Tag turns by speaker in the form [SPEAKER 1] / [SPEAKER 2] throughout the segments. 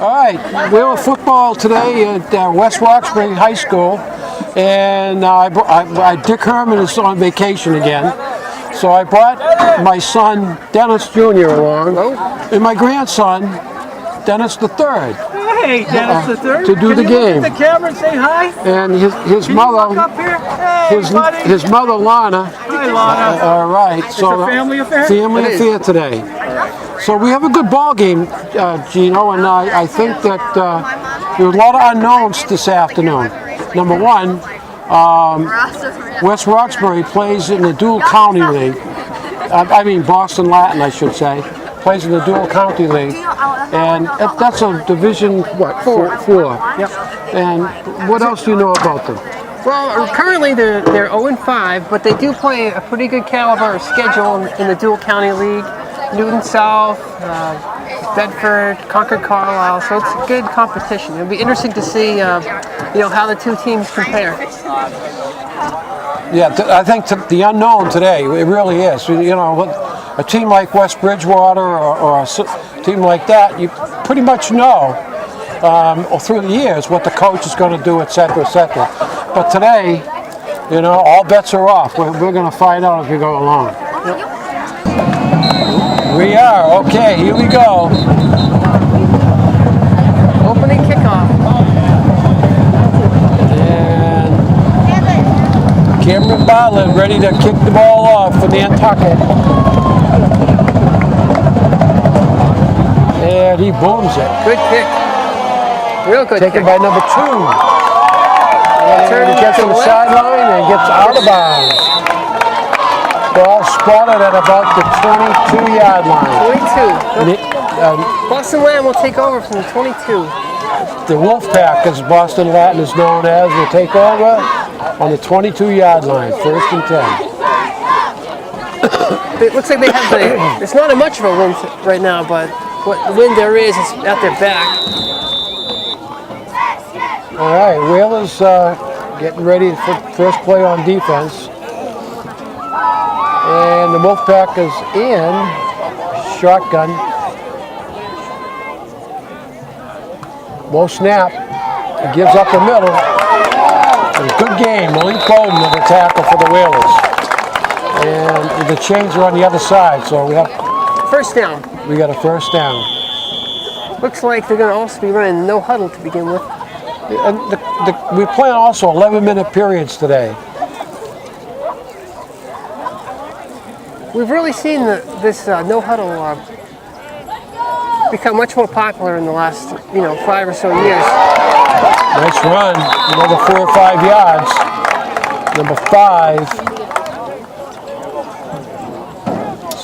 [SPEAKER 1] All right, we're at football today at West Roxbury High School, and Dick Herman is on vacation again, so I brought my son Dennis Jr. along, and my grandson Dennis the Third.
[SPEAKER 2] Hey, Dennis the Third.
[SPEAKER 1] To do the game.
[SPEAKER 2] Look at the camera and say hi.
[SPEAKER 1] And his mother,
[SPEAKER 2] Look up here. Hey,
[SPEAKER 1] his mother Lana.
[SPEAKER 2] Hi, Lana.
[SPEAKER 1] All right,
[SPEAKER 2] It's a family affair.
[SPEAKER 1] Family affair today. So we have a good ball game, Gino, and I think that there's a lot of unknowns this afternoon. Number one, West Roxbury plays in the dual county league. I mean Boston Latin, I should say. Plays in the dual county league, and that's a division four.
[SPEAKER 2] Yep.
[SPEAKER 1] And what else do you know about them?
[SPEAKER 3] Well, currently they're 0-5, but they do play a pretty good caliber schedule in the dual county league. Newton South, Bedford, Concord, Carlisle. So it's good competition. It'll be interesting to see, how the two teams compare.
[SPEAKER 1] Yeah, I think the unknown today, it really is. A team like West Bridgewater or a team like that, you pretty much know through the years what the coach is going to do, et cetera, et cetera. But today, all bets are off. We're going to find out as we go along.
[SPEAKER 3] Yep.
[SPEAKER 1] We are. Okay, here we go.
[SPEAKER 3] Opening kickoff.
[SPEAKER 1] And Cameron Bartlett ready to kick the ball off for Nantucket. And he booms it.
[SPEAKER 3] Good kick. Real good
[SPEAKER 1] Taken
[SPEAKER 3] kick.
[SPEAKER 1] by number 2. And he gets on the sideline and gets out of bounds. Ball spotted at about the 22-yard line.
[SPEAKER 3] 22. Boston Latin will take over from the 22.
[SPEAKER 1] The Wolfpack, as Boston Latin is known as, will take over on the 22-yard line, 1st and 10.
[SPEAKER 3] It looks like they have it's not much of a wind right now, but what wind there is at their back.
[SPEAKER 1] All right, Whalers getting ready for first play on defense. And the Wolfpack is in shotgun. Low snap. He gives up the middle. And good game. Malik Bowden of the tackle for the Whalers. And the chains are on the other side, so we have
[SPEAKER 3] first down.
[SPEAKER 1] We got a first down.
[SPEAKER 3] Looks like they're going to also be running no huddle to begin with.
[SPEAKER 1] And we plan also 11-minute periods today.
[SPEAKER 3] We've really seen this no huddle become much more popular in the last 5 or so years.
[SPEAKER 1] Nice run, another 4 or 5 yards. Number 5.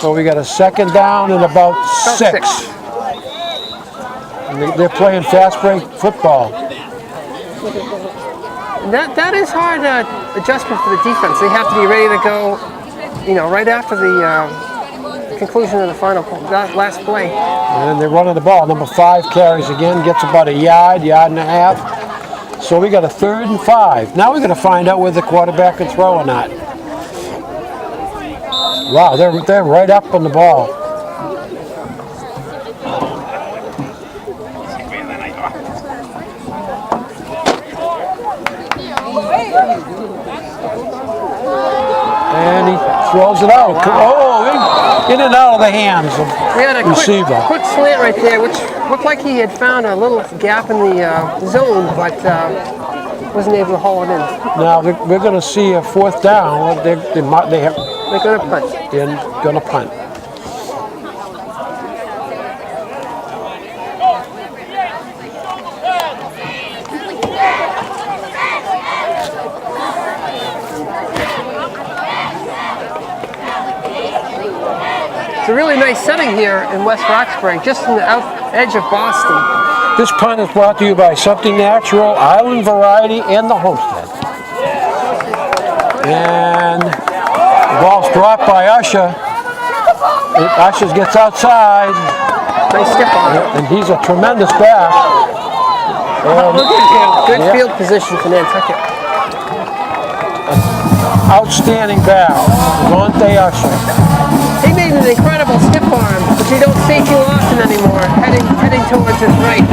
[SPEAKER 1] So we got a second down and about 6. And they're playing fast break football.
[SPEAKER 3] That is hard adjustment for the defense. They have to be ready to go, right after the conclusion of the last play.
[SPEAKER 1] And they're running the ball. Number 5 carries again, gets about a yard and a half. So we got a 3rd and 5. Now we're going to find out whether the quarterback can throw or not. Wow, they're right up on the ball. And he throws it out. Oh, in and out of the hands of the receiver.
[SPEAKER 3] Quick slant right there, which looked like he had found a little gap in the zone, but wasn't able to haul it in.
[SPEAKER 1] Now we're going to see a 4th down. They're going to
[SPEAKER 3] punt.
[SPEAKER 1] They're going to punt.
[SPEAKER 3] It's a really nice setting here in West Roxbury, just on the edge of Boston.
[SPEAKER 1] This punt is brought to you by Something Natural, Island Variety, and the Homestead. And the ball's dropped by Usher. Usher gets outside.
[SPEAKER 3] Nice step on it.
[SPEAKER 1] And he's a tremendous back.
[SPEAKER 3] Look at him. Good field position for Nantucket.
[SPEAKER 1] Outstanding back. Monte Usher.
[SPEAKER 3] He made an incredible stiff arm which you don't see too often anymore, heading towards his right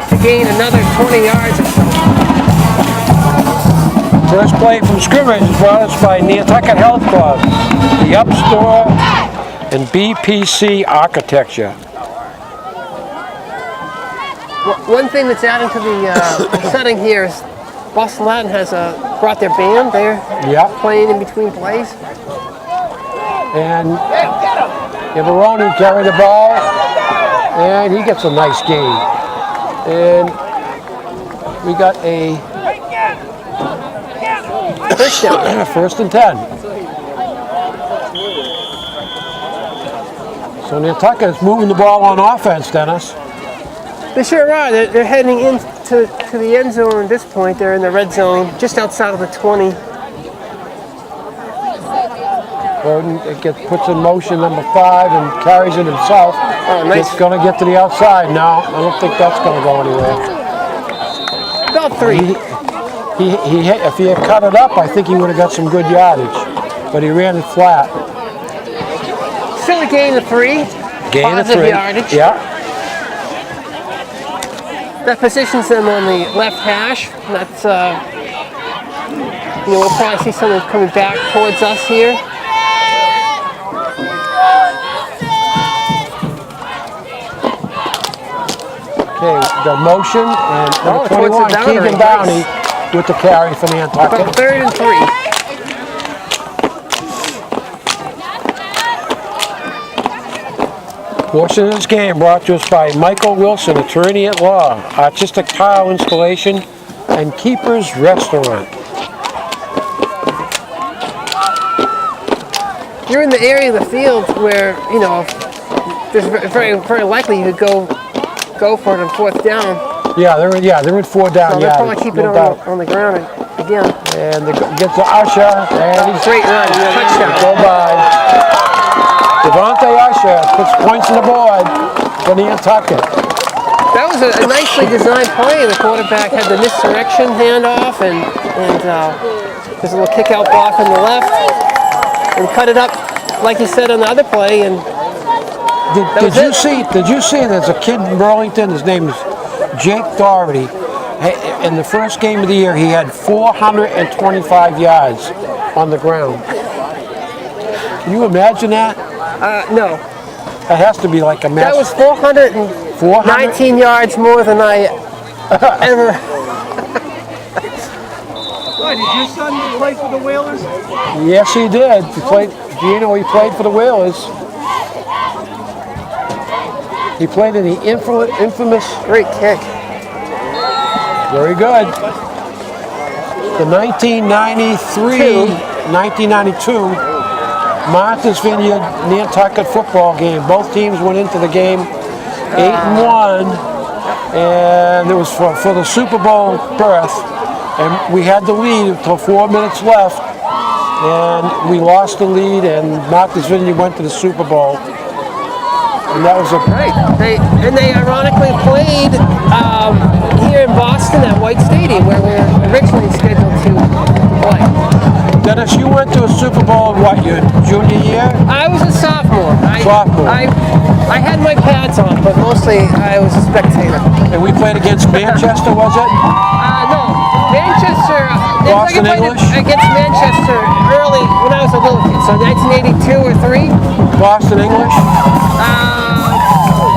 [SPEAKER 3] to gain another 20 yards or so.
[SPEAKER 1] First play from scrimmage is brought us by Nantucket Health Club, the Up Store, and BPC Architecture.
[SPEAKER 3] One thing that's adding to the setting here is Boston Latin has brought their band. They're playing in between plays.
[SPEAKER 1] And Ibaroni carried the ball, and he gets a nice gain. And we got a first and 10. So Nantucket is moving the ball on offense, Dennis.
[SPEAKER 3] They sure are. They're heading into the end zone at this point. They're in the red zone, just outside of the 20.
[SPEAKER 1] Bowden puts in motion number 5 and carries it himself.
[SPEAKER 3] Oh, nice.
[SPEAKER 1] It's going to get to the outside now. I don't think that's going to go anywhere.
[SPEAKER 3] About 3.
[SPEAKER 1] If he had cut it up, I think he would have got some good yardage. But he ran it flat.
[SPEAKER 3] Still a gain of 3.
[SPEAKER 1] Gain of 3.
[SPEAKER 3] Positive yardage.
[SPEAKER 1] Yeah.
[SPEAKER 3] That positions them on the left hash. That's, we'll probably see someone coming back towards us here.
[SPEAKER 1] Okay, the motion, and number 21, Keegan Downey with the carry for Nantucket.
[SPEAKER 3] About 3rd and 3.
[SPEAKER 1] Portion of this game brought to us by Michael Wilson, attorney at law, artistic tile installation, and Keeper's Restaurant.
[SPEAKER 3] You're in the area of the field where, there's very, very likely you could go for it on 4th down.
[SPEAKER 1] Yeah, they're in 4 down.
[SPEAKER 3] So they'll probably keep it on the ground again.
[SPEAKER 1] And gets to Usher, and he's
[SPEAKER 3] great run, touchdown.
[SPEAKER 1] Go by. Devontae Usher puts points on the board for Nantucket.
[SPEAKER 3] That was a nicely designed play. The quarterback had the misdirection handoff, and there's a little kick-out block on the left, and cut it up like you said on the other play. And
[SPEAKER 1] did you see? There's a kid in Burlington. His name is Jake Doherty. In the first game of the year, he had 425 yards on the ground. Can you imagine that?
[SPEAKER 3] No.
[SPEAKER 1] That has to be like a match.
[SPEAKER 3] That was 419 yards more than I ever.
[SPEAKER 2] Why, did your son play for the Whalers?
[SPEAKER 1] Yes, he did. He played for the Whalers. He played in the infamous.
[SPEAKER 3] Great kick.
[SPEAKER 1] Very good. The 1992 Martha's Vineyard Nantucket football game. Both teams went into the game 8-1, and it was for the Super Bowl berth. And we had the lead until 4 minutes left, and we lost the lead, and Martha's Vineyard went to the Super Bowl. And that was
[SPEAKER 3] Right. They ironically played here in Boston at White Stadium, where we were originally scheduled to play.
[SPEAKER 1] Dennis, you went to a Super Bowl in what, your junior year?
[SPEAKER 3] I was a sophomore. I had my pads on, but mostly I was a spectator.
[SPEAKER 1] And we played against Manchester, was it?
[SPEAKER 3] No, Manchester.
[SPEAKER 1] Boston
[SPEAKER 3] I
[SPEAKER 1] English?
[SPEAKER 3] against Manchester early when I was a little kid, so 1982 or 3.
[SPEAKER 1] Boston English?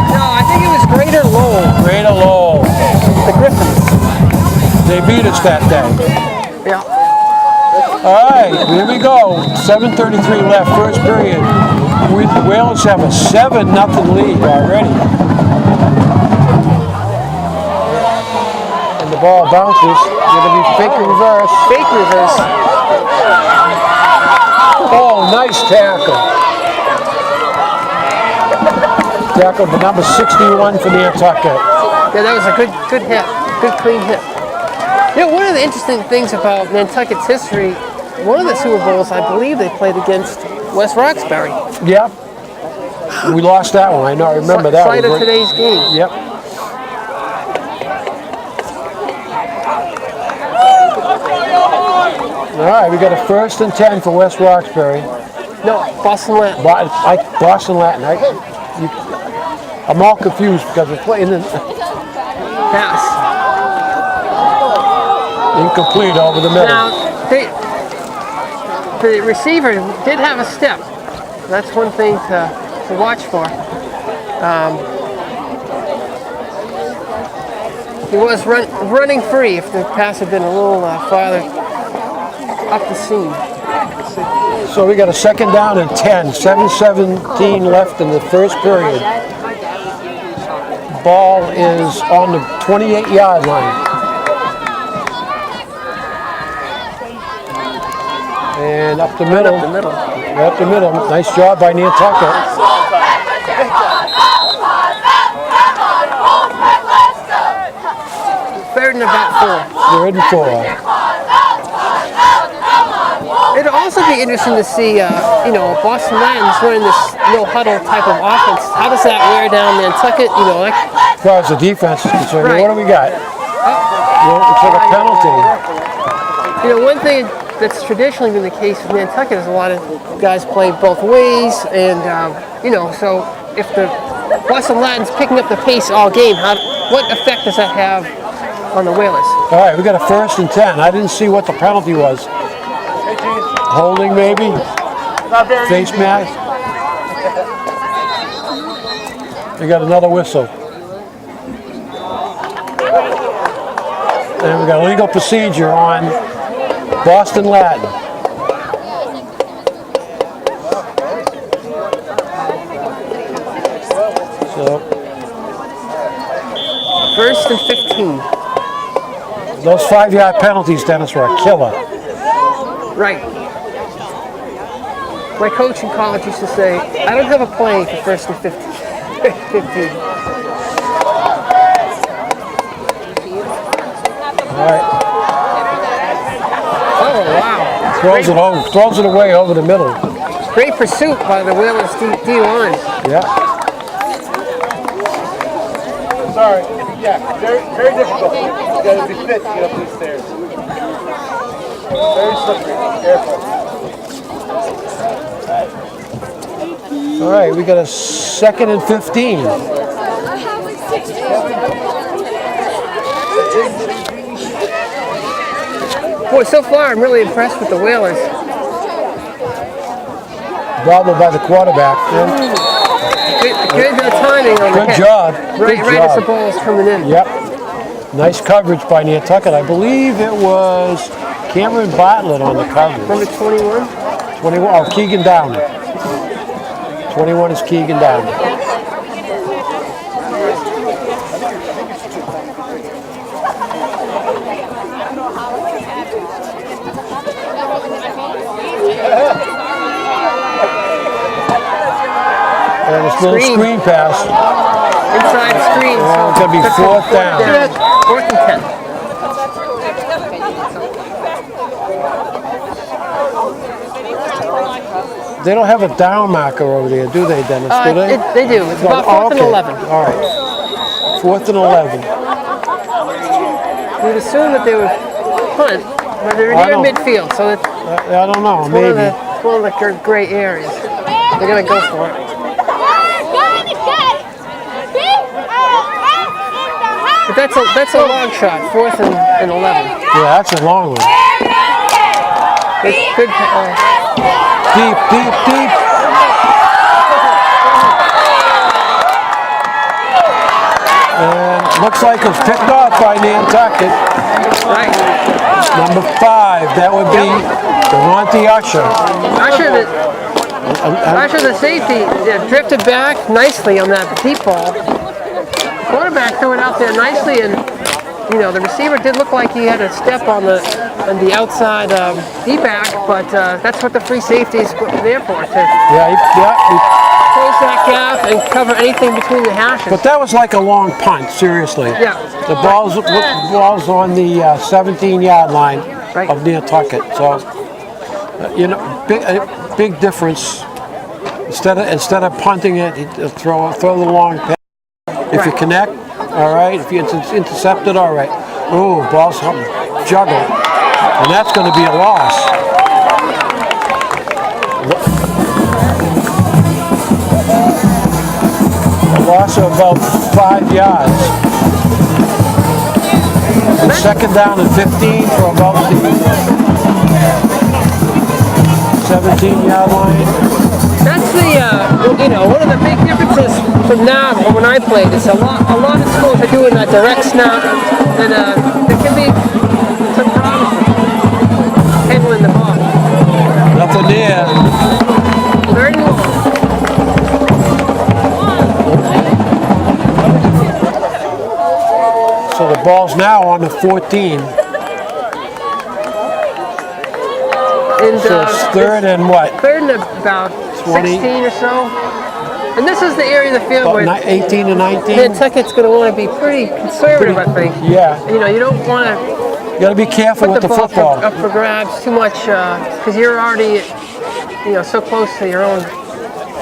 [SPEAKER 3] No, I think it was Greater Lowell.
[SPEAKER 1] Greater Lowell.
[SPEAKER 3] The Griffins.
[SPEAKER 1] They beat us that day.
[SPEAKER 3] Yeah.
[SPEAKER 1] All right, here we go. 7:33 left, first period. The Whalers have a 7-0 lead already. And the ball bounces. Going to be fake reverse.
[SPEAKER 3] Fake reverse.
[SPEAKER 1] Oh, nice tackle. Tackle for number 61 for Nantucket.
[SPEAKER 3] Yeah, that was a good hit. Good clean hit. One of the interesting things about Nantucket's history, one of the Super Bowls, I believe they played against West Roxbury.
[SPEAKER 1] Yep. We lost that one. I remember that one.
[SPEAKER 3] Site of today's game.
[SPEAKER 1] Yep. All right, we got a 1st and 10 for West Roxbury.
[SPEAKER 3] No, Boston Latin.
[SPEAKER 1] Boston Latin. I'm all confused because we're playing in
[SPEAKER 3] Pass.
[SPEAKER 1] incomplete over the middle.
[SPEAKER 3] Now, the receiver did have a step. That's one thing to watch for. He was running free if the pass had been a little farther up the seam.
[SPEAKER 1] So we got a second down and 10. 7:17 left in the first period. Ball is on the 28-yard line. And up the middle. Up the middle. Nice job by Nantucket.
[SPEAKER 3] Third and about 4.
[SPEAKER 1] Third and 4.
[SPEAKER 3] It'll also be interesting to see, Boston Latin's running this no huddle type of offense. How does that wear down Nantucket?
[SPEAKER 1] As far as the defense is concerned,
[SPEAKER 3] Right.
[SPEAKER 1] what do we got? Well, it's like a penalty.
[SPEAKER 3] One thing that's traditionally been the case with Nantucket is a lot of guys play both ways, and so if the Boston Latin's picking up the pace all game, what effect does that have on the Whalers?
[SPEAKER 1] All right, we got a 1st and 10. I didn't see what the penalty was. Holding maybe? Face mask? We got another whistle. And we got a legal procedure on Boston Latin. So,
[SPEAKER 3] 1st and 15.
[SPEAKER 1] those 5-yard penalties, Dennis, were a killer.
[SPEAKER 3] Right. My coach in college used to say, I don't have a play for 1st and 15.
[SPEAKER 1] All right.
[SPEAKER 3] Oh, wow.
[SPEAKER 1] Throws it away over the middle.
[SPEAKER 3] Great pursuit by the Whalers D line.
[SPEAKER 1] Yeah.
[SPEAKER 2] Sorry. Yeah, very, very difficult. You gotta be fit to get up these stairs. Very slippery. Careful.
[SPEAKER 1] All right, we got a 2nd and 15.
[SPEAKER 3] Boy, so far I'm really impressed with the Whalers.
[SPEAKER 1] Bobble by the quarterback.
[SPEAKER 3] Good timing on the
[SPEAKER 1] Good
[SPEAKER 3] hit.
[SPEAKER 1] job.
[SPEAKER 3] Right
[SPEAKER 1] Good
[SPEAKER 3] as the
[SPEAKER 1] job.
[SPEAKER 3] ball is coming in.
[SPEAKER 1] Yep. Nice coverage by Nantucket. I believe it was Cameron Bartlett on the coverage.
[SPEAKER 3] Number 21.
[SPEAKER 1] 21. Oh, Keegan Downey. 21 is Keegan Downey. And it's a little screen pass.
[SPEAKER 3] Inside screen.
[SPEAKER 1] Oh, it's going to be 4th down.
[SPEAKER 3] 4th and 10.
[SPEAKER 1] They don't have a down marker over there, do they, Dennis? Do they?
[SPEAKER 3] They do. It's about 4th and 11.
[SPEAKER 1] All right. 4th and 11.
[SPEAKER 3] We'd assume that they would punt, but they're near midfield, so it's
[SPEAKER 1] I don't know.
[SPEAKER 3] one
[SPEAKER 1] Maybe.
[SPEAKER 3] of the gray areas. They're going to go for it. But that's a long shot, 4th and 11.
[SPEAKER 1] Yeah, that's a long one.
[SPEAKER 3] Good.
[SPEAKER 1] Deep. And looks like it was picked off by Nantucket.
[SPEAKER 3] Right.
[SPEAKER 1] Number 5, that would be Devontae Usher.
[SPEAKER 3] Usher, the safety, drifted back nicely on that deep ball. Quarterback threw it out there nicely, and the receiver did look like he had a step on the outside D-back, but that's what the free safety is there for, to close that gap and cover anything between the hashes.
[SPEAKER 1] But that was like a long punt, seriously.
[SPEAKER 3] Yeah.
[SPEAKER 1] The ball's on the 17-yard line of Nantucket, so big difference. Instead of punting it, throw the long pass. If you connect, all right. If you intercept it, all right. Ooh, ball's juggle, and that's going to be a loss. Loss of about 5 yards. And second down and 15 for about the 17-yard line.
[SPEAKER 3] That's the, one of the big differences from now and when I played is a lot of schools are doing a direct snap, and there can be some problems handling the ball.
[SPEAKER 1] Nothing there.
[SPEAKER 3] Very long.
[SPEAKER 1] So the ball's now on the 14.
[SPEAKER 3] And,
[SPEAKER 1] So it's third and what?
[SPEAKER 3] Third and about
[SPEAKER 1] 20.
[SPEAKER 3] 16 or so. And this is the area of the field where
[SPEAKER 1] 18 to 19.
[SPEAKER 3] Nantucket's going to want to be pretty conservative, I think.
[SPEAKER 1] Yeah.
[SPEAKER 3] You don't want to
[SPEAKER 1] You got to be careful with
[SPEAKER 3] put
[SPEAKER 1] the
[SPEAKER 3] the ball
[SPEAKER 1] football.
[SPEAKER 3] up for grabs too much because you're already, so close to your own,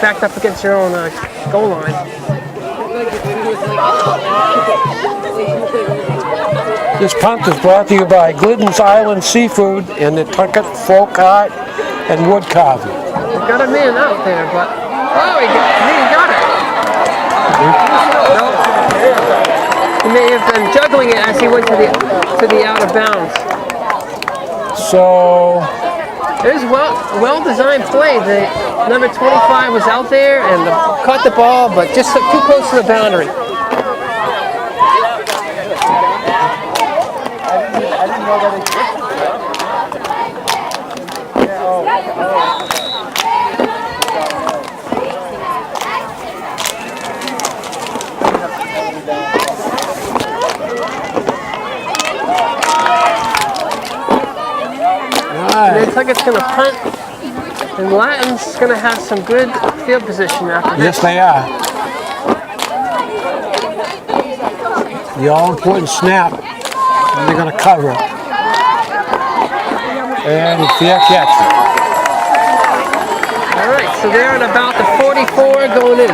[SPEAKER 3] backed up against your own goal line.
[SPEAKER 1] This punt is brought to you by Glidden's Island Seafood and Nantucket Folk Art and Wood Carving.
[SPEAKER 3] We've got a man out there, but he got it. He may have been juggling it as he went to the out of bounds.
[SPEAKER 1] So
[SPEAKER 3] It was well-designed play. The number 25 was out there and caught the ball, but just too close to the boundary.
[SPEAKER 2] I didn't know that existed.
[SPEAKER 3] Nantucket's going to punt, and Latin's going to have some good field position after
[SPEAKER 1] yes,
[SPEAKER 3] this.
[SPEAKER 1] they are. The all-important snap. And they're going to cover it. And it's fair catch.
[SPEAKER 3] All right, so they're at about the 44 going in.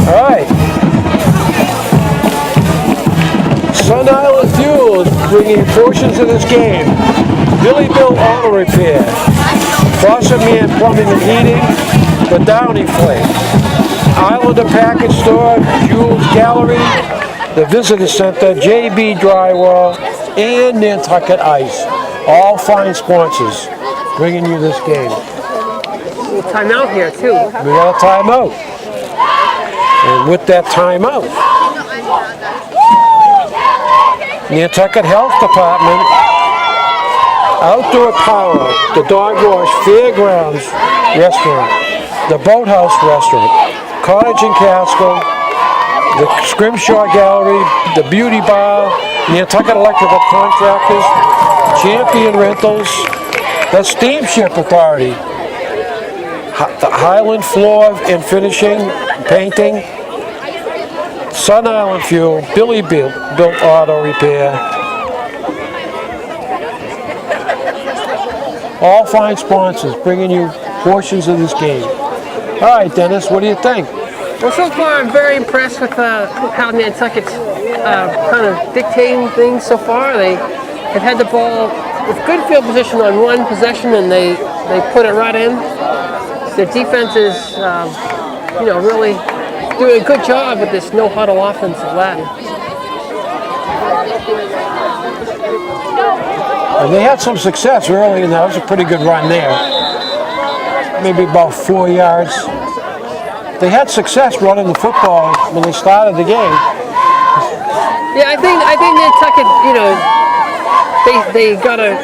[SPEAKER 1] All right. Sun Island Fuel is bringing portions of this game. Billy Bill Auto Repair. Faucet Man Plumbing and Heating. The Downey Flame. Islander Package Store, Jules Gallery, the Visitor Center, JB Drywall, and Nantucket Ice. All fine sponsors bringing you this game.
[SPEAKER 3] Timeout here, too.
[SPEAKER 1] We got a timeout. And with that timeout, Nantucket Health Department, Outdoor Power, the Dog Wash Fairgrounds Restaurant, the Boathouse Restaurant, Cottage and Castle, the Scrimshaw Gallery, the Beauty Bar, Nantucket Electrical Contractors, Champion Rentals, the Steamship Authority, the Highland Floor and Finishing, Painting, Sun Island Fuel, Billy Built Auto Repair. All fine sponsors bringing you portions of this game. All right, Dennis, what do you think?
[SPEAKER 3] Well, so far I'm very impressed with how Nantucket's kind of dictating things so far. They've had the ball with good field position on one possession, and they put it right in. Their defense is, really doing a good job with this no-huddle offense of Latin.
[SPEAKER 1] And they had some success early, and that was a pretty good run there. Maybe about 4 yards. They had success running the football when they started the game.
[SPEAKER 3] Yeah, I think Nantucket, they got a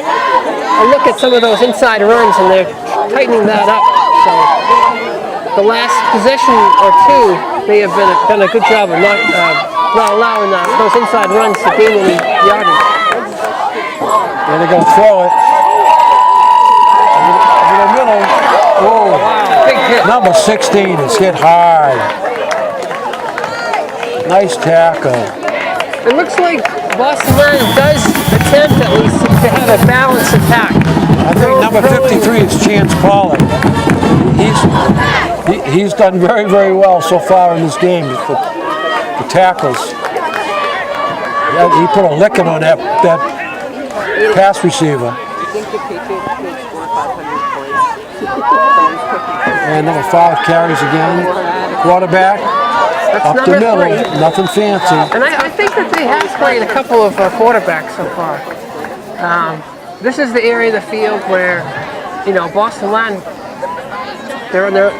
[SPEAKER 3] look at some of those inside runs, and they're tightening that up. So the last possession or two, they have done a good job of not allowing those inside runs to gain any yardage.
[SPEAKER 1] And they're going to throw it. In the middle. Whoa.
[SPEAKER 3] Wow, big hit.
[SPEAKER 1] Number 16 is hit hard. Nice tackle.
[SPEAKER 3] It looks like Boston Latin does attempt at least to have a balanced attack.
[SPEAKER 1] I think number 53 is Chance Pollard. He's done very, very well so far in this game for the tackles. Yeah, he put a licking on that pass receiver.
[SPEAKER 4] I think the Patriots played 400 or 500 points.
[SPEAKER 1] And number 5 carries again. Quarterback.
[SPEAKER 3] That's
[SPEAKER 1] Up the
[SPEAKER 3] number
[SPEAKER 1] middle.
[SPEAKER 3] 3.
[SPEAKER 1] Nothing fancy.
[SPEAKER 3] And I think that they have played a couple of quarterbacks so far. This is the area of the field where, you know, Boston Latin, they're on their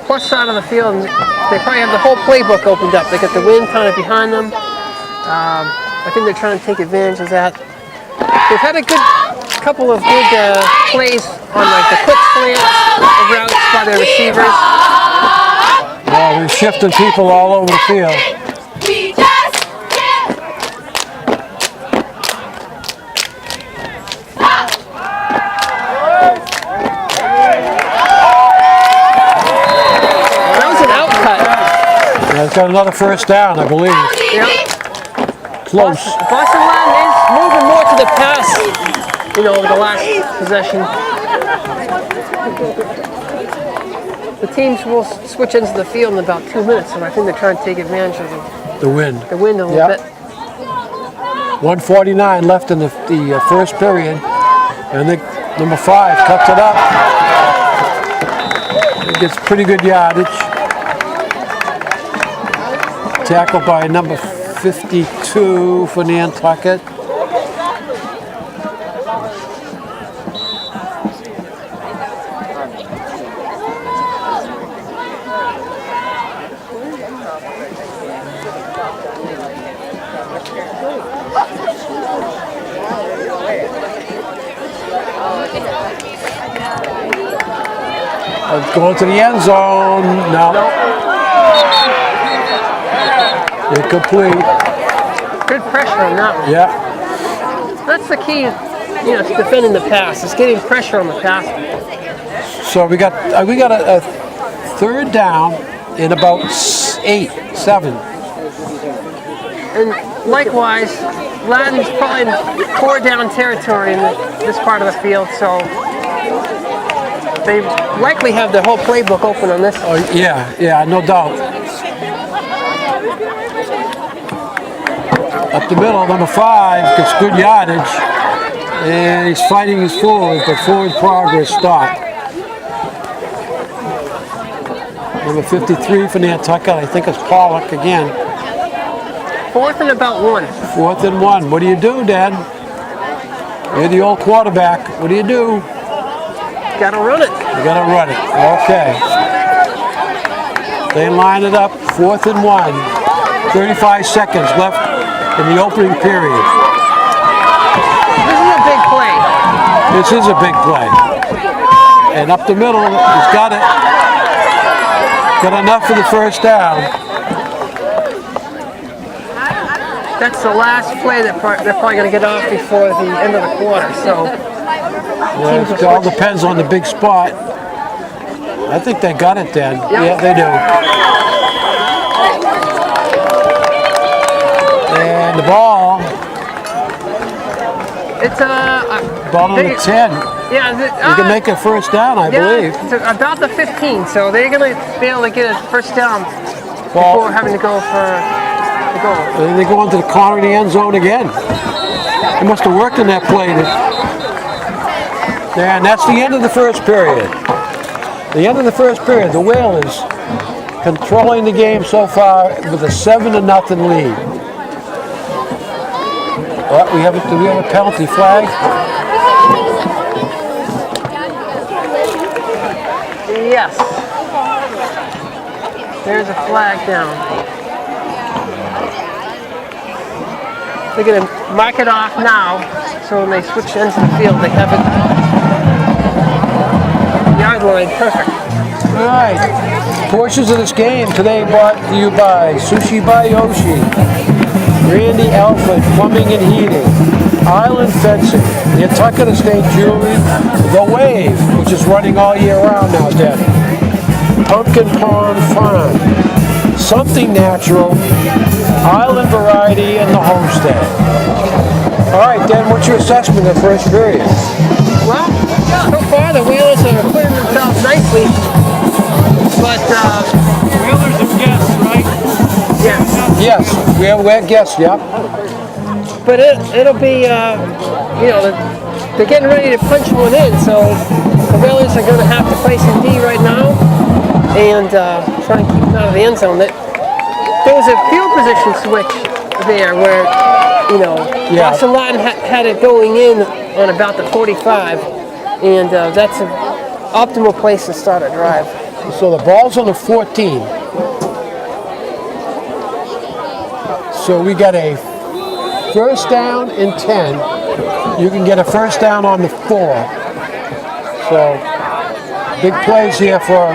[SPEAKER 3] plus side of the field, and they probably have the whole playbook opened up. They got the wind kind of behind them. I think they're trying to take advantage of that. They've had a couple of good plays on like the quick slants routes by their receivers.
[SPEAKER 1] Well, we're shifting people all over the field.
[SPEAKER 3] That was an out cut.
[SPEAKER 1] Yeah, it's got another first down, I believe.
[SPEAKER 3] Yeah.
[SPEAKER 1] Close.
[SPEAKER 3] Boston Latin is moving more to the pass, you know, over the last possession. The teams will switch ends of the field in about 2 minutes, and I think they're trying to take advantage of
[SPEAKER 1] The wind.
[SPEAKER 3] the wind a little bit.
[SPEAKER 1] 1:49 left in the first period. And number 5 cuts it up. It gets pretty good yardage. Tackled by number 52 for Nantucket. Going to the end zone. No. Incomplete.
[SPEAKER 3] Good pressure on that one.
[SPEAKER 1] Yeah.
[SPEAKER 3] That's the key, you know, to defending the pass. It's getting pressure on the pass.
[SPEAKER 1] So we got a third down in about 7.
[SPEAKER 3] And likewise, Latin's probably in 4 down territory in this part of the field, so they likely have their whole playbook open on this.
[SPEAKER 1] Oh, yeah, no doubt. Up the middle, number 5 gets good yardage, and he's fighting his forward, but forward progress stopped. Number 53 for Nantucket, I think it's Pollock again.
[SPEAKER 3] 4th and about 1.
[SPEAKER 1] 4th and 1. What do you do, Dad? You're the old quarterback. What do you do?
[SPEAKER 3] Gotta run it.
[SPEAKER 1] You gotta run it. Okay. They line it up. 4th and 1. 35 seconds left in the opening period.
[SPEAKER 3] This is a big play.
[SPEAKER 1] This is a big play. And up the middle, he's got it. Got enough for the first down.
[SPEAKER 3] That's the last play that they're probably going to get off before the end of the quarter. So
[SPEAKER 1] Yeah, it all depends on the big spot. I think they got it then.
[SPEAKER 3] Yep.
[SPEAKER 1] Yeah, they do. And the ball.
[SPEAKER 3] it's
[SPEAKER 1] Ball on the 10.
[SPEAKER 3] Yeah,
[SPEAKER 1] You can make a first down, I believe.
[SPEAKER 3] It's about the 15. So they're going to be able to get a first down
[SPEAKER 1] Well,
[SPEAKER 3] before having to go for the goal.
[SPEAKER 1] and then they go into the corner of the end zone again. They must have worked in that play. Yeah, and that's the end of the first period. The end of the first period. The Whalers controlling the game so far with a 7-0 lead. Well, do we have a penalty flag?
[SPEAKER 3] Yes. There's a flag down. They're going to mark it off now, so when they switch ends of the field, they have it yard line perfect.
[SPEAKER 1] All right. Portions of this game today brought to you by Sushi by Yoshi, Randy Alfred Plumbing and Heating, Island Fencing, Nantucket Estate Jewelry, The Wave, which is running all year round now, Dad. Pumpkin Pond Farm, Something Natural, Island Variety, and the Homestead. All right, Dan, what's your assessment of the first period?
[SPEAKER 3] Well, so far the Whalers are clearing themselves nicely, but
[SPEAKER 2] Whalers have guessed, right?
[SPEAKER 3] yeah.
[SPEAKER 1] Yes, we're guests, yeah.
[SPEAKER 3] But it'll be, you know, they're getting ready to punch one in, so the Whalers are going to have to play some D right now and try and keep them out of the end zone. There was a field position switch there where, you know, Boston Latin had it going in on about the 45, and that's an optimal place to start a drive.
[SPEAKER 1] So the ball's on the 14. So we got a first down and 10. You can get a first down on the 4. So big plays here for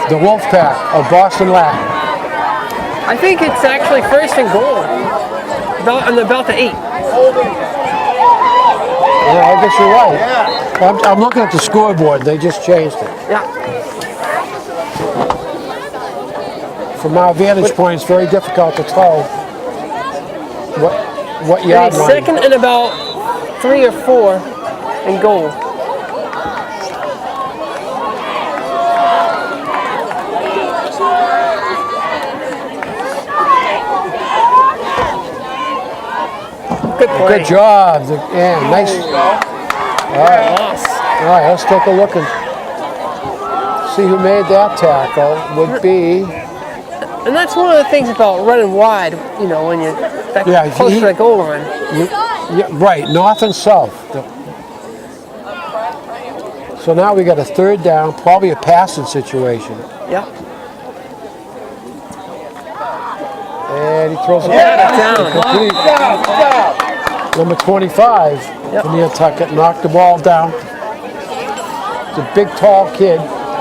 [SPEAKER 1] the Wolfpack of Boston Latin.
[SPEAKER 3] I think it's actually first and goal, about the 8.
[SPEAKER 1] Yeah, I guess you're right. I'm looking at the scoreboard. They just changed it.
[SPEAKER 3] Yeah.
[SPEAKER 1] From our vantage point, it's very difficult to tell what yard line.
[SPEAKER 3] Second and about 3 or 4 and goal. Good play.
[SPEAKER 1] Good job. Yeah, nice. All right. All right, let's take a look and see who made that tackle. Would be.
[SPEAKER 3] And that's one of the things about running wide, you know, when you're close to the goal line.
[SPEAKER 1] Right, north and south. So now we got a third down, probably a passing situation.
[SPEAKER 3] Yeah.
[SPEAKER 1] And he throws it
[SPEAKER 3] down.
[SPEAKER 1] Number 25 from Nantucket knocked the ball down. It's a big, tall kid.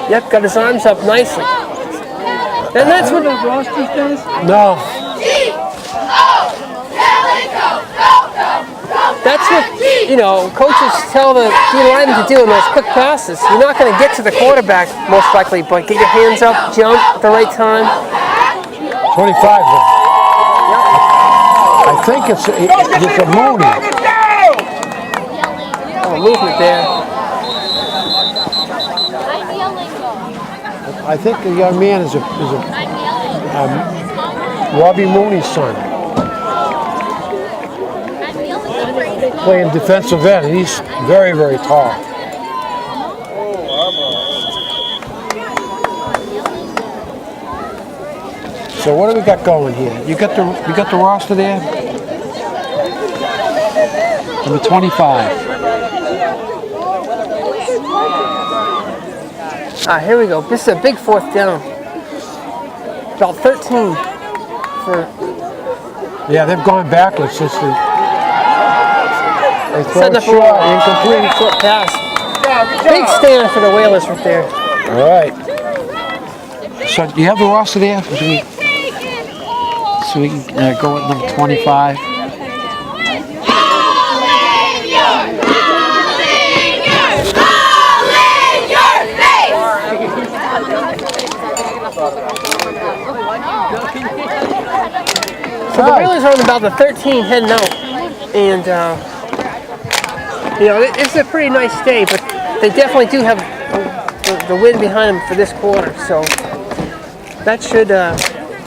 [SPEAKER 3] Yep, got his arms up nicely. And that's what the Rosters does?
[SPEAKER 1] No.
[SPEAKER 3] That's what, you know, coaches tell the linemen to do in those quick passes. You're not going to get to the quarterback, most likely, but get your hands up, jump at the right time.
[SPEAKER 1] 25. I think it's a Mooney.
[SPEAKER 3] Oh, movement there.
[SPEAKER 1] I think the young man is a Robbie Mooney's son. Playing defensive end, and he's very, very tall. So what do we got going here? You got the roster there? Number 25.
[SPEAKER 3] Here we go. This is a big fourth down. About 13 for.
[SPEAKER 1] Yeah, they've gone backwards since they throw
[SPEAKER 3] Setting
[SPEAKER 1] it
[SPEAKER 3] up
[SPEAKER 1] short,
[SPEAKER 3] a
[SPEAKER 1] incomplete.
[SPEAKER 3] short pass. Big stand for the Whalers right there.
[SPEAKER 1] All right. So do you have the roster there? So we can go with number 25.
[SPEAKER 3] So the Whalers are on about the 13 heading out, and you know, it's a pretty nice day, but they definitely do have the wind behind them for this quarter, so that should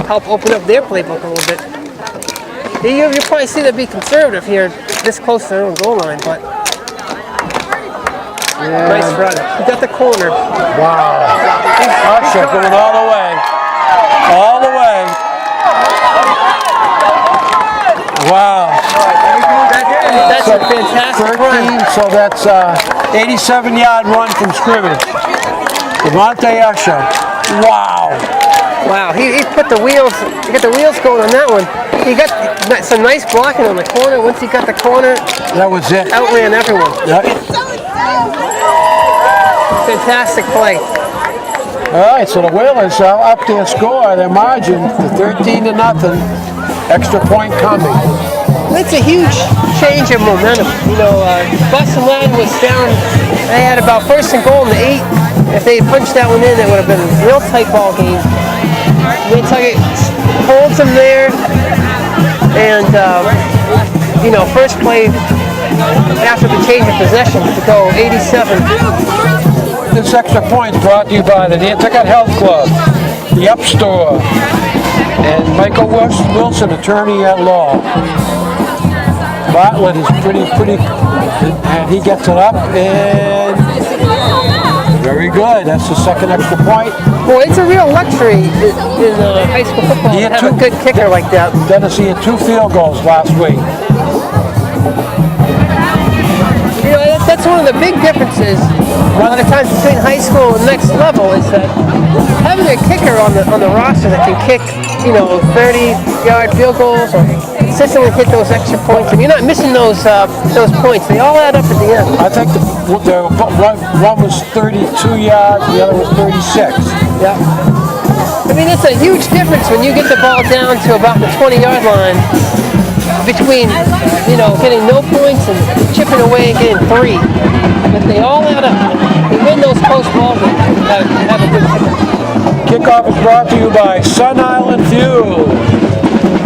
[SPEAKER 3] help open up their playbook a little bit. You'll probably see them be conservative here, this close to their own goal line, but nice run. He got the corner.
[SPEAKER 1] Wow. Usher going all the way. All the way. Wow.
[SPEAKER 3] That's a fantastic
[SPEAKER 1] 13,
[SPEAKER 3] run.
[SPEAKER 1] so that's 87-yard run from scrimmage. Devontae Usher. Wow.
[SPEAKER 3] Wow, he put the wheels, he got the wheels going on that one. He got some nice blocking on the corner. Once he got the corner,
[SPEAKER 1] that was it.
[SPEAKER 3] Outran everyone.
[SPEAKER 1] Yep.
[SPEAKER 3] Fantastic play.
[SPEAKER 1] All right, so the Whalers are up their score, their margin, to 13-0. Extra point coming.
[SPEAKER 3] It's a huge change in momentum. You know, Boston Latin was down. They had about first and goal in the 8. If they had punched that one in, it would have been a real tight ball game. Nantucket holds them there, and you know, first play after the change of possession to go 87.
[SPEAKER 1] This extra point is brought to you by the Nantucket Health Club, the Up Store, and Michael Wilson, attorney at law. Bartlett is pretty, and he gets it up, and very good. That's the second extra point.
[SPEAKER 3] Well, it's a real luxury in high school football to have a good kicker like that.
[SPEAKER 1] Dennis, he had 2 field goals last week.
[SPEAKER 3] You know, that's one of the big differences a lot of times between high school and next level is that having a kicker on the roster that can kick, 30-yard field goals or consistently hit those extra points, and you're not missing those points. They all add up at the end.
[SPEAKER 1] I think one was 32 yards, the other was 36.
[SPEAKER 3] Yeah. I mean, it's a huge difference when you get the ball down to about the 20-yard line between, getting no points and chipping away and getting 3. But they all add up. You win those close ball games and have a good kicker.
[SPEAKER 1] Kickoff is brought to you by Sun Island Fuel,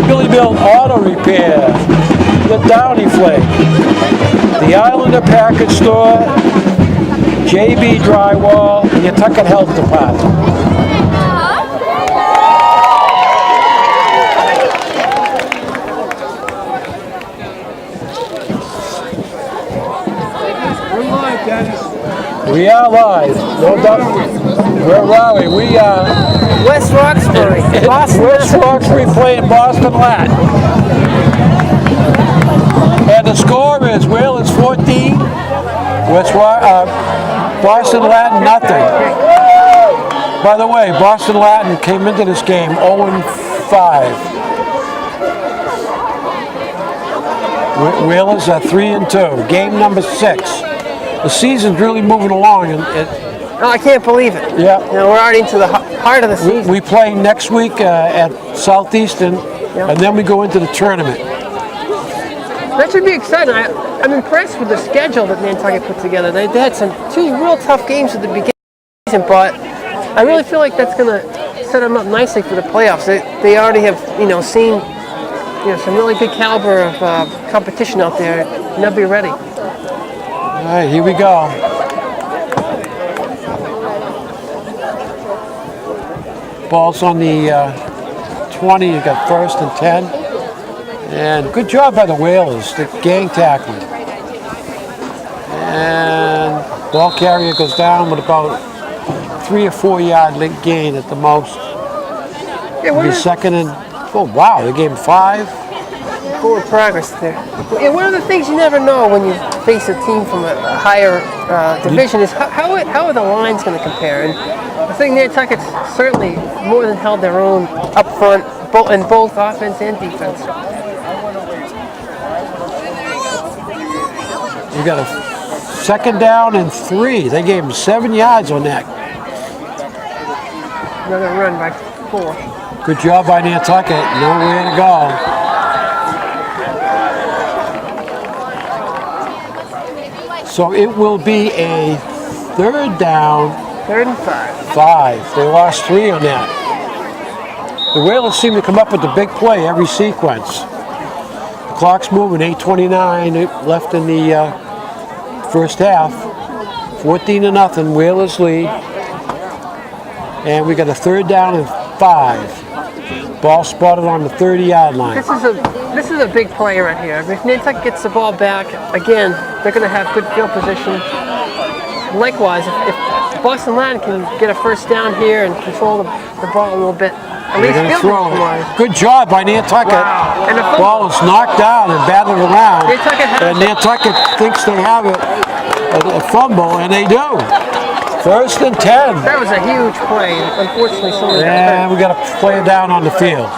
[SPEAKER 1] Billy Bill Auto Repair, the Downey Flake, the Islander Package Store, JB Drywall, and the Nantucket Health Department. We are live, no doubt. Where are we? We are
[SPEAKER 3] West Roxbury, Boston.
[SPEAKER 1] West Roxbury playing Boston Lat. And the score is Whalers 14, Boston Latin nothing. By the way, Boston Latin came into this game 0-5. Whalers are 3-2. Game number 6. The season's really moving along, and
[SPEAKER 3] I can't believe it.
[SPEAKER 1] Yeah,
[SPEAKER 3] we're already into the heart of the season.
[SPEAKER 1] We play next week at Southeastern, and then we go into the tournament.
[SPEAKER 3] That should be exciting. I'm impressed with the schedule that Nantucket put together. They had 2 real tough games at the beginning of the season, but I really feel like that's going to set them up nicely for the playoffs. They already have, seen, some really good caliber of competition out there, and they'll be ready.
[SPEAKER 1] All right, here we go. Ball's on the 20. You got 1st and 10. And good job by the Whalers, the gang tackling. And ball carrier goes down with about 3 or 4 yard gain at the most.
[SPEAKER 3] Yeah,
[SPEAKER 1] Be second and, oh wow, they gave him 5.
[SPEAKER 3] Forward progress there. Yeah, one of the things you never know when you face a team from a higher division is how are the lines going to compare. And I think Nantucket's certainly more than held their own up front, in both offense and defense.
[SPEAKER 1] You got a 2nd down and 3. They gave him 7 yards on that.
[SPEAKER 3] Another run by 4.
[SPEAKER 1] Good job by Nantucket. Nowhere to go. So it will be a 3rd down.
[SPEAKER 3] 3rd and
[SPEAKER 1] 5. They lost 3 on that. The Whalers seem to come up with the big play every sequence. The clock's moving, 8:29 left in the first half. 14-0, Whalers lead. And we got a 3rd down and 5. Ball spotted on the 30-yard line.
[SPEAKER 3] This is a big play right here. If Nantucket gets the ball back, again, they're going to have good field position. Likewise, if Boston Latin can get a 1st down here and control the ball a little bit, at least field position-wise.
[SPEAKER 1] Good job by Nantucket.
[SPEAKER 3] Wow. And the
[SPEAKER 1] ball is knocked down and battled around.
[SPEAKER 3] Nantucket
[SPEAKER 1] thinks they have it, a fumble, and they do. 1st and 10.
[SPEAKER 3] That was a huge play. Unfortunately, someone got hurt.
[SPEAKER 1] And we got to play it down on the field.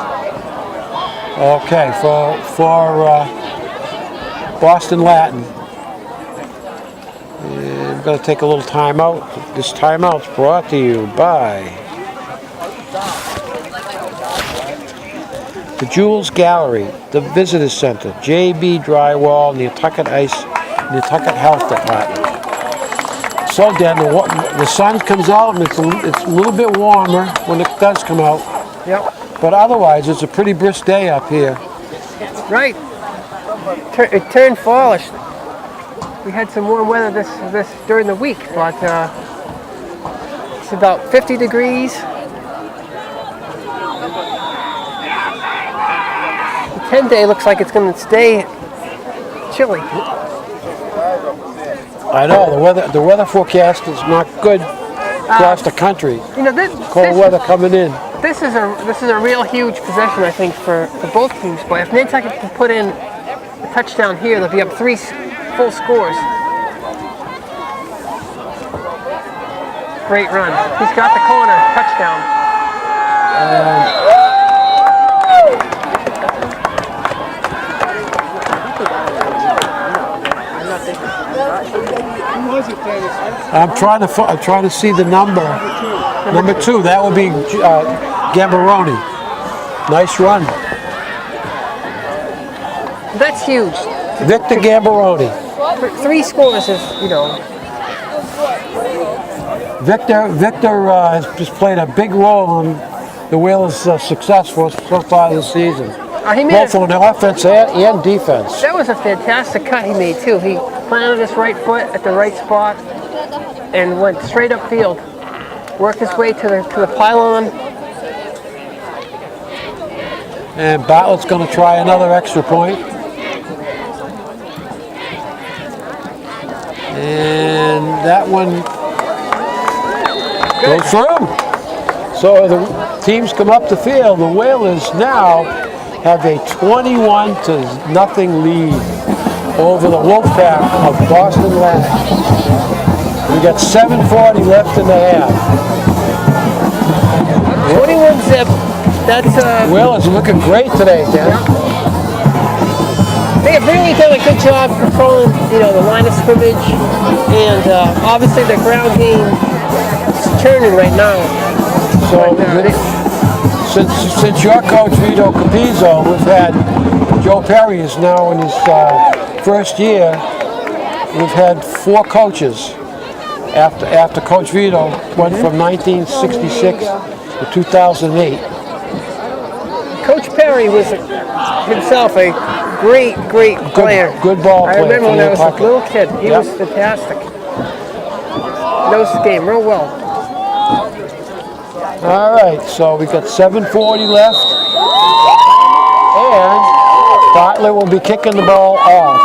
[SPEAKER 1] Okay, for Boston Latin. And I'm going to take a little timeout. This timeout's brought to you by the Jules Gallery, the Visitor Center, JB Drywall, Nantucket Nantucket Health Department. So then the sun comes out and it's a little bit warmer when it does come out.
[SPEAKER 3] Yep.
[SPEAKER 1] But otherwise, it's a pretty brisk day up here.
[SPEAKER 3] Right. It turned fallish. We had some warm weather this during the week, but it's about 50 degrees. The 10-day looks like it's going to stay chilly.
[SPEAKER 1] I know the weather forecast is not good across the country.
[SPEAKER 3] You know,
[SPEAKER 1] Cold weather coming in.
[SPEAKER 3] This is a real huge possession, I think, for both teams. But if Nantucket can put in a touchdown here, they'll be up 3 full scores. Great run. He's got the corner. Touchdown.
[SPEAKER 1] I'm trying to see the number. Number 2. That would be Gambaroni. Nice run.
[SPEAKER 3] That's huge.
[SPEAKER 1] Victor Gambaroni.
[SPEAKER 3] 3 scores is, you know.
[SPEAKER 1] Victor has just played a big role in the Whalers' success so far this season. Both on the offense and defense.
[SPEAKER 3] That was a fantastic cut he made too. He planted his right foot at the right spot and went straight upfield. Worked his way to the pylon.
[SPEAKER 1] And Bartlett's going to try another extra point. And that one goes through. So the teams come up the field. The Whalers now have a 21-0 lead over the Wolfpack of Boston Latin. We got 7:40 left in the half.
[SPEAKER 3] 21-zip. That's
[SPEAKER 1] Whalers looking great today, Dan.
[SPEAKER 3] They have really done a good job controlling, you know, the line of scrimmage, and obviously the ground game is turning right now.
[SPEAKER 1] So since your coach Vito Capizzo, we've had Joe Perry is now in his first year. We've had 4 coaches after Coach Vito went from 1966 to 2008.
[SPEAKER 3] Coach Perry was himself a great player.
[SPEAKER 1] Good ball player.
[SPEAKER 3] I remember when I was a little kid. He was fantastic. Knows the game real well.
[SPEAKER 1] All right, so we got 7:40 left, and Bartlett will be kicking the ball off.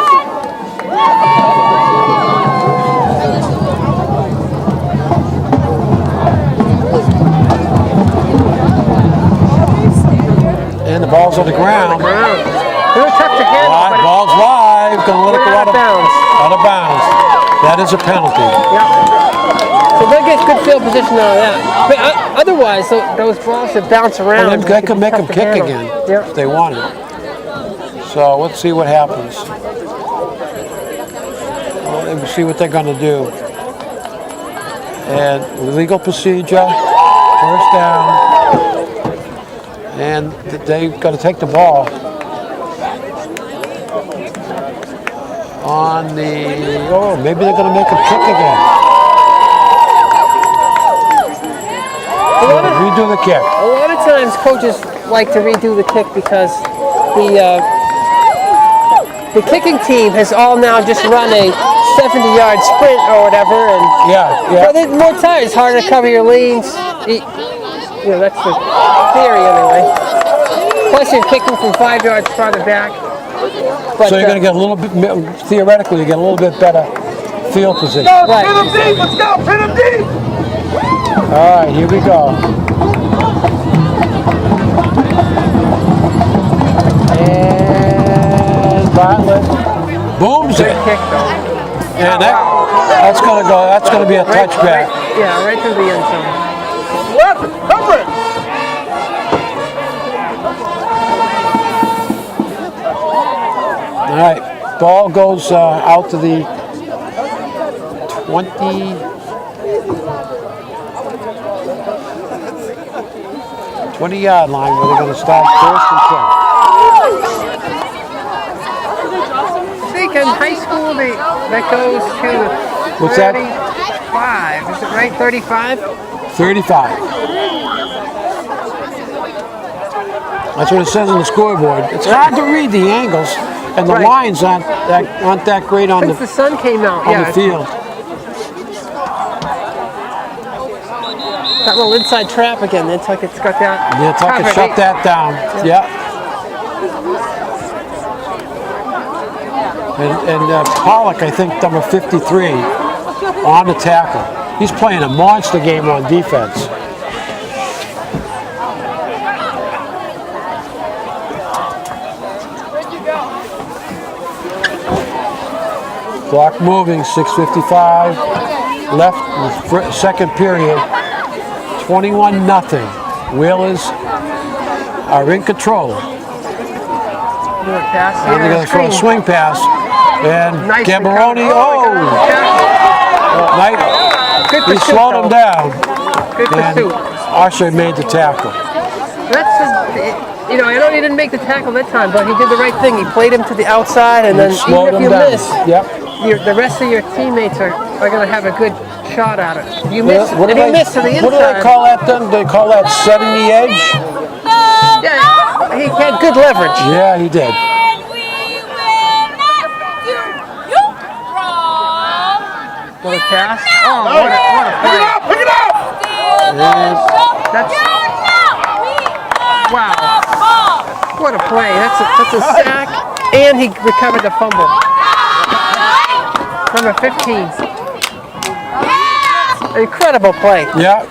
[SPEAKER 1] And the ball's on the ground. Ball's live. Gonna let it go out of bounds. Out of bounds. That is a penalty.
[SPEAKER 3] So they get good field position out of that. But otherwise, those balls that bounce around.
[SPEAKER 1] Well, they can make them kick again if they want it. So let's see what happens. Let's see what they're going to do. And legal procedure, first down, and they've got to take the ball on the. Oh, maybe they're going to make them kick again. Redo the kick.
[SPEAKER 3] A lot of times coaches like to redo the kick because the kicking team has all now just run a 70-yard sprint or whatever, and well, they're more tired. It's harder to cover your lanes. You know, that's the theory anyway. Plus, you're kicking from 5 yards farther back. But,
[SPEAKER 1] so you're going to get a little bit, theoretically, you get a little bit better field position.
[SPEAKER 2] Right. Pin him deep. Let's go. Pin him deep.
[SPEAKER 1] All right, here we go. And Bartlett booms it. And that's going to go. That's going to be a touchback.
[SPEAKER 3] Right to the end zone.
[SPEAKER 2] Left. Cover it.
[SPEAKER 1] All right, ball goes out to the 20-yard line where they're going to start first and 10.
[SPEAKER 3] I think in high school that goes to
[SPEAKER 1] What's
[SPEAKER 3] 35.
[SPEAKER 1] that?
[SPEAKER 3] Is it right? 35?
[SPEAKER 1] 35. That's what it says on the scoreboard. It's hard to read the angles, and the lines aren't that great on
[SPEAKER 3] Since the sun came out,
[SPEAKER 1] on the field.
[SPEAKER 3] That little inside trap again. It's like it's got that.
[SPEAKER 1] Yeah, it's like it shut that down. Yeah. And Pollock, I think, number 53, on the tackle. He's playing a monster game on defense. Clock moving, 6:55 left in the second period. 21-0. Whalers are in control. And they're going to throw a swing pass. And
[SPEAKER 3] Nice
[SPEAKER 1] Gambaroni, he slowed him down.
[SPEAKER 3] Good pursuit.
[SPEAKER 1] Usher made the tackle.
[SPEAKER 3] You know, I know he didn't make the tackle that time, but he did the right thing. He played him to the outside, and then even if you miss, the rest of your teammates are going to have a good shot at it. You miss,
[SPEAKER 1] What do they call that then? They call that setting the edge?
[SPEAKER 3] Yeah, he had good leverage.
[SPEAKER 1] Yeah, he did.
[SPEAKER 3] Another pass. Oh, what a play.
[SPEAKER 2] Pick it up!
[SPEAKER 3] Wow. What a play. That's a sack, and he recovered the fumble. Number 15. Incredible play.
[SPEAKER 1] Yeah.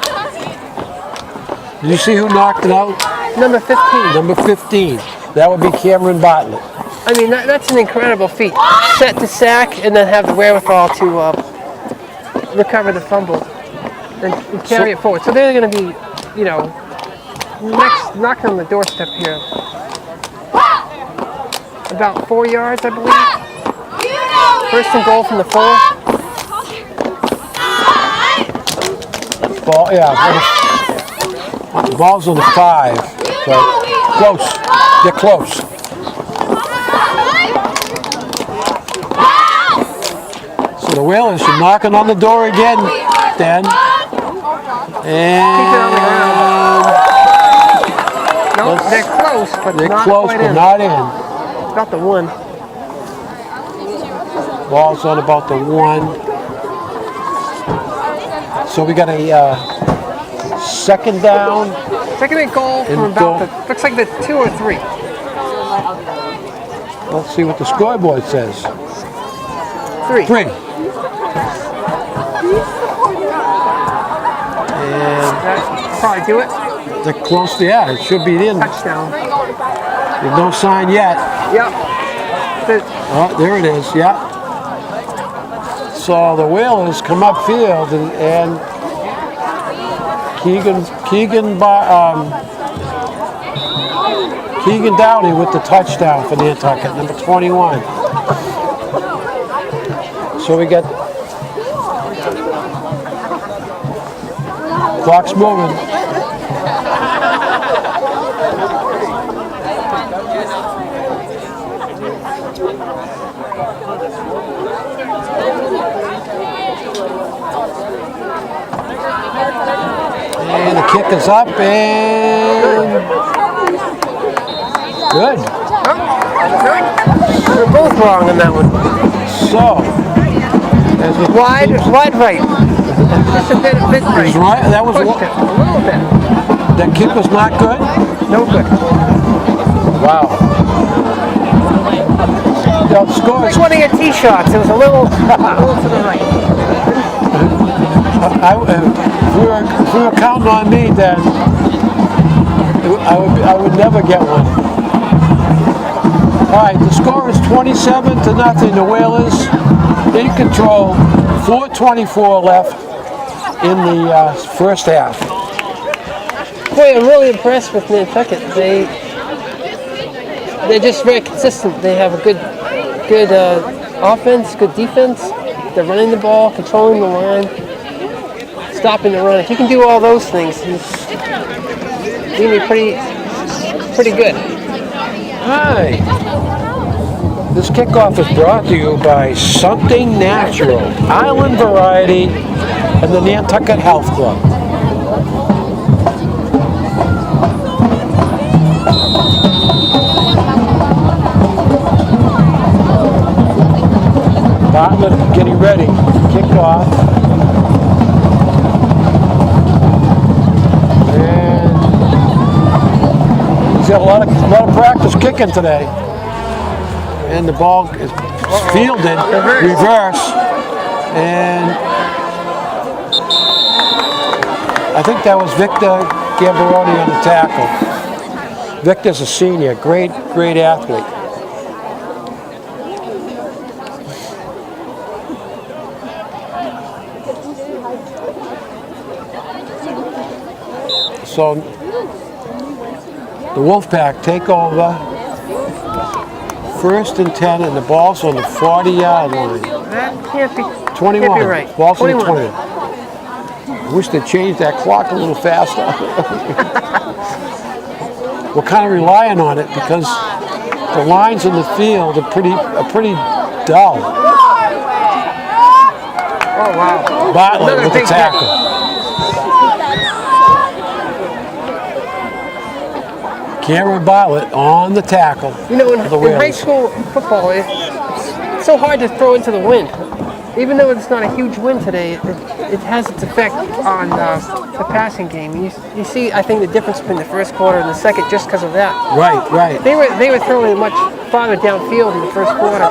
[SPEAKER 1] Did you see who knocked it out?
[SPEAKER 3] Number 15.
[SPEAKER 1] Number 15. That would be Cameron Bartlett.
[SPEAKER 3] I mean, that's an incredible feat. Set to sack, and then have the wherewithal to recover the fumble and carry it forward. So they're going to be, you know, next knocking on the doorstep here. About 4 yards, I believe. First and goal from the 4.
[SPEAKER 1] Ball, yeah. The ball's on the 5. So close. Get close. So the Whalers are knocking on the door again, Dan. And
[SPEAKER 3] no, they're close, but
[SPEAKER 1] they're
[SPEAKER 3] not
[SPEAKER 1] close,
[SPEAKER 3] quite
[SPEAKER 1] but
[SPEAKER 3] in.
[SPEAKER 1] not in.
[SPEAKER 3] About the 1.
[SPEAKER 1] Ball's on about the 1. So we got a second down.
[SPEAKER 3] Second and goal from about the, looks like the 2 or 3.
[SPEAKER 1] Let's see what the scoreboard says.
[SPEAKER 3] 3.
[SPEAKER 1] 3. And
[SPEAKER 3] That probably do it.
[SPEAKER 1] they're close. Yeah, it should be in.
[SPEAKER 3] Touchdown.
[SPEAKER 1] There's no sign yet.
[SPEAKER 3] Yep.
[SPEAKER 1] Oh, there it is. Yeah. So the Whalers come upfield and Keegan Downey with the touchdown for Nantucket, number 21. So we got clock's moving. And the kick is up and good.
[SPEAKER 3] We're both wrong on that one.
[SPEAKER 1] So, as we
[SPEAKER 3] Wide right. Just a bit right.
[SPEAKER 1] right, that was
[SPEAKER 3] Pushed it a little bit.
[SPEAKER 1] that kick was not good.
[SPEAKER 3] No good.
[SPEAKER 1] Wow. The score
[SPEAKER 3] Like
[SPEAKER 1] is,
[SPEAKER 3] one of your tee shots. It was a little to the right.
[SPEAKER 1] if we were counting on me, then I would never get one. All right, the score is 27-0. The Whalers in control. 4:24 left in the first half.
[SPEAKER 3] Boy, I'm really impressed with Nantucket. They're just very consistent. They have a good offense, good defense. They're running the ball, controlling the line, stopping the run. If you can do all those things, you're going to be pretty good.
[SPEAKER 1] Hi. This kickoff is brought to you by Something Natural, Island Variety, and the Nantucket Health Club. Bartlett getting ready. Kickoff. And he's got a lot of practice kicking today. And the ball is fielded, reverse, and I think that was Victor Gambaroni on the tackle. Victor's a senior, great athlete. So the Wolfpack take over, 1st and 10, and the ball's on the 40-yard line.
[SPEAKER 3] That can't be
[SPEAKER 1] 21.
[SPEAKER 3] Can't be right.
[SPEAKER 1] Ball's on the
[SPEAKER 3] 21.
[SPEAKER 1] 20. I wish they'd change that clock a little faster. We're kind of relying on it because the lines in the field are pretty dull.
[SPEAKER 3] Oh wow!
[SPEAKER 1] Bartlett
[SPEAKER 3] Another
[SPEAKER 1] with the
[SPEAKER 3] big
[SPEAKER 1] tackle. Cameron Bartlett on the tackle.
[SPEAKER 3] You know, in
[SPEAKER 1] for the
[SPEAKER 3] high
[SPEAKER 1] Whalers.
[SPEAKER 3] school football, it's so hard to throw into the wind. Even though it's not a huge wind today, it has its effect on the passing game. You see, I think, the difference between the first quarter and the second just because of that.
[SPEAKER 1] Right.
[SPEAKER 3] They were throwing much farther downfield in the first quarter.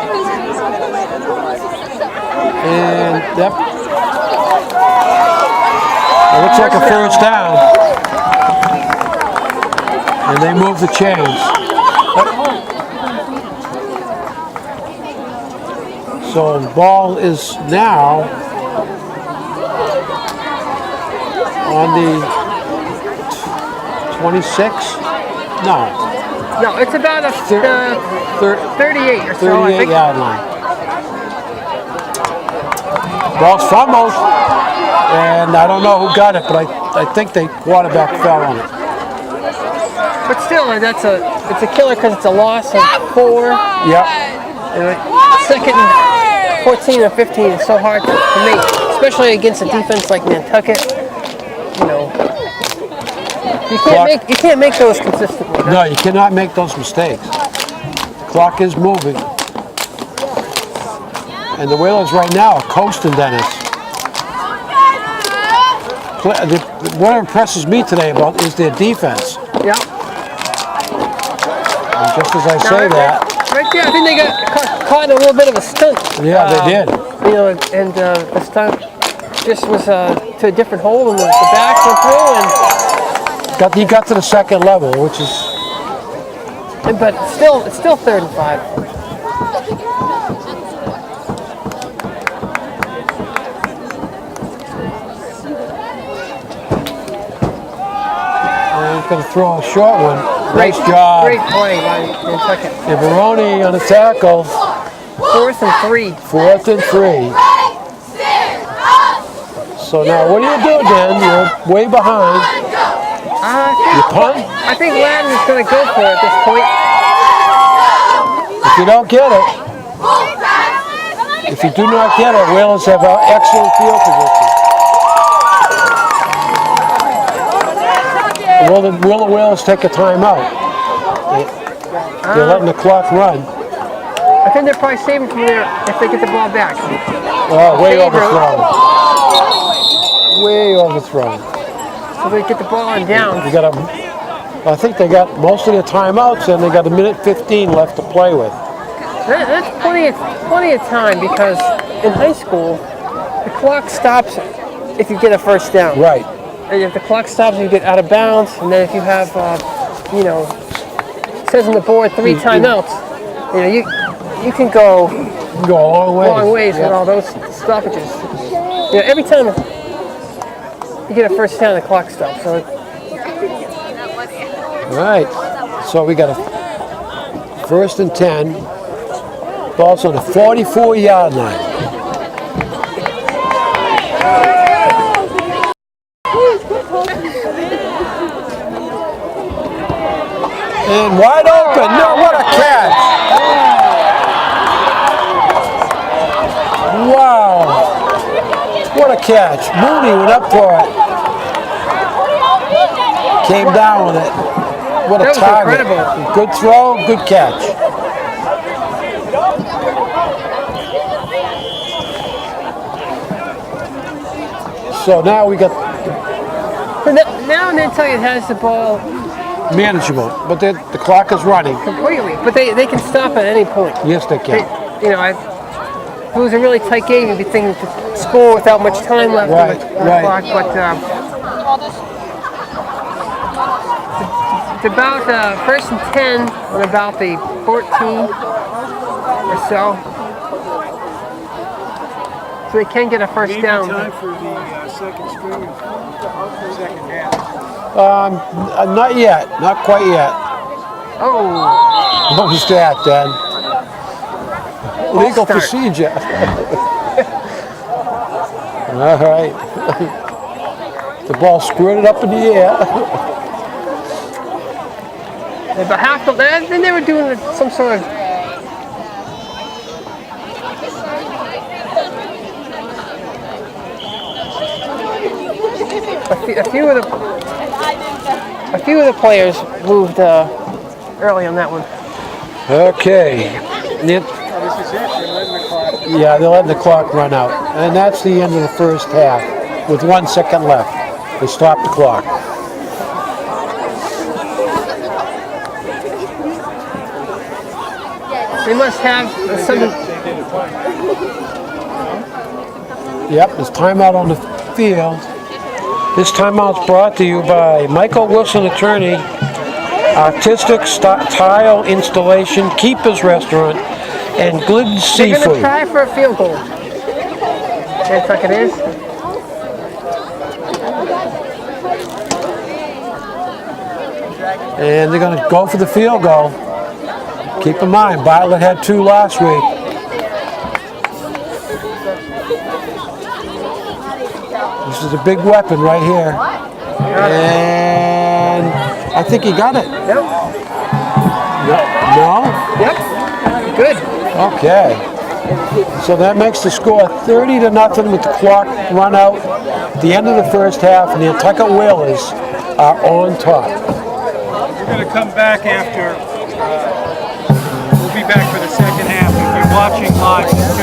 [SPEAKER 1] And that looks like a first down. And they move the chains. So the ball is now on the 26? No.
[SPEAKER 3] No, it's about a 38 or so.
[SPEAKER 1] 38-yard line. Ball's fumbled, and I don't know who got it, but I think the quarterback fell on it.
[SPEAKER 3] But still, it's a killer because it's a loss of 4.
[SPEAKER 1] Yep.
[SPEAKER 3] And second and 14 or 15 is so hard to make, especially against a defense like Nantucket. You know, you can't make those consistently.
[SPEAKER 1] No, you cannot make those mistakes. Clock is moving. And the Whalers right now are coasting, Dennis. What impresses me today about is their defense.
[SPEAKER 3] Yeah.
[SPEAKER 1] And just as I say that.
[SPEAKER 3] Right there, I think they got caught in a little bit of a stunt.
[SPEAKER 1] Yeah, they did.
[SPEAKER 3] You know, and the stunt just was to a different hole, and the back went through, and
[SPEAKER 1] He got to the second level, which is.
[SPEAKER 3] but it's still 3rd and 5.
[SPEAKER 1] He's going to throw a short one. Nice job.
[SPEAKER 3] Great play by Nantucket.
[SPEAKER 1] And Baroni on the tackle.
[SPEAKER 3] 4th and 3.
[SPEAKER 1] 4th and 3. So now what do you do, Dan? You're way behind. You punt?
[SPEAKER 3] I think Latin is going to go for it at this point.
[SPEAKER 1] If you don't get it, if you do not get it, Whalers have an excellent field position. Will the Whalers take a timeout? They're letting the clock run.
[SPEAKER 3] I think they're probably saving from there if they get the ball back.
[SPEAKER 1] Oh, way overthrown. Way overthrown.
[SPEAKER 3] So they get the ball on down.
[SPEAKER 1] I think they got most of their timeouts, and they got 1:15 left to play with.
[SPEAKER 3] That's plenty of time because in high school, the clock stops if you get a first down.
[SPEAKER 1] Right.
[SPEAKER 3] And if the clock stops, you get out of bounds. And then if you have, it says on the board 3 timeouts, you can go
[SPEAKER 1] a long ways
[SPEAKER 3] with all those stoppages. Every time you get a first down, the clock stops. So.
[SPEAKER 1] All right. So we got a 1st and 10. Ball's on the 44-yard line. And wide open. No, what a catch. Wow. What a catch. Mooney went up for it. Came down with it. What a target.
[SPEAKER 3] Incredible.
[SPEAKER 1] Good throw, good catch. So now we got
[SPEAKER 3] now Nantucket has the ball
[SPEAKER 1] manageable, but the clock is running.
[SPEAKER 3] completely, but they can stop at any point.
[SPEAKER 1] Yes, they can.
[SPEAKER 3] you know, if it was a really tight game, you'd be thinking to score without much time left on the clock. But it's about 1st and 10 on about the 14 or so. So they can get a first down.
[SPEAKER 2] Time for the second string, second half.
[SPEAKER 1] Not yet. Not quite yet.
[SPEAKER 3] Oh,
[SPEAKER 1] What was that, then? Legal
[SPEAKER 3] start.
[SPEAKER 1] procedure. All right. The ball squirted up in the air.
[SPEAKER 3] about half the then they were doing some sort of a few of the players moved early on that one.
[SPEAKER 1] Okay.
[SPEAKER 2] This is it. They're letting the clock.
[SPEAKER 1] Yeah, they're letting the clock run out. And that's the end of the first half with 1 second left. They stopped the clock.
[SPEAKER 3] They must have something.
[SPEAKER 1] Yep, there's timeout on the field. This timeout's brought to you by Michael Wilson Attorney, Artistic Tile Installation, Keeper's Restaurant, and Glidden
[SPEAKER 3] They're going to
[SPEAKER 1] Seafood.
[SPEAKER 3] try for a field goal. Looks like it is.
[SPEAKER 1] And they're going to go for the field goal. Keep in mind, Bartlett had 2 last week. This is a big weapon right here. And I think he got it.
[SPEAKER 3] Yep.
[SPEAKER 1] No?
[SPEAKER 3] Yep. Good.
[SPEAKER 1] Okay. So that makes the score 30-0 with the clock run out at the end of the first half, and the Nantucket Whalers are on top.
[SPEAKER 2] We're going to come back after. We'll be back for the second half. If you're watching live.